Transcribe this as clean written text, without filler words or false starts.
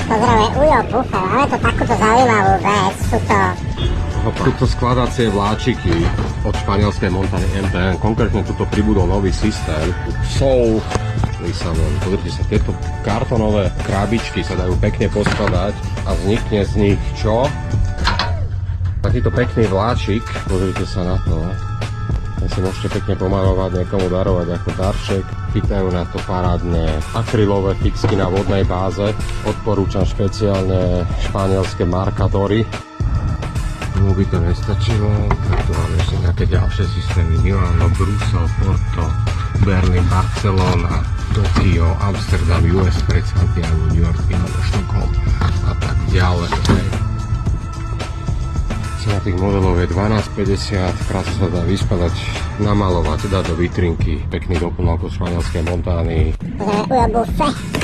Pozdravuje Ujo, Bufe, máme to takúto zaujímavú vec, sú to skladacie vláčiky od španielskej Montany MTN, konkrétne tuto pribudol nový systém, Soul Lisabon. Pozrite sa, tieto kartonové krabičky sa dajú pekne poskladať a vznikne z nich čo? Takýto pekný vláčik, pozrite sa na to. Ten si môžete pekne pomalovať, niekomu darovať ako darček. Chytajú na to parádne akrylové fixky na vodnej báze. Odporúčam špeciálne španielské markadory. Tomu by to nestačilo, tak tu máme ešte nejaké ďalšie systémy. Milano, Brusel, Porto, Berlin, Barcelona, Tokio, Amsterdam, US, Santiago, New York, Milano, Štokholm a tak ďalej. Cena tých modelov je 12,50, krásne sa dá vyskladať, namalovať, dať do vitrinky, pekný doplnok od španielskej Montány. Ujo, Bufe.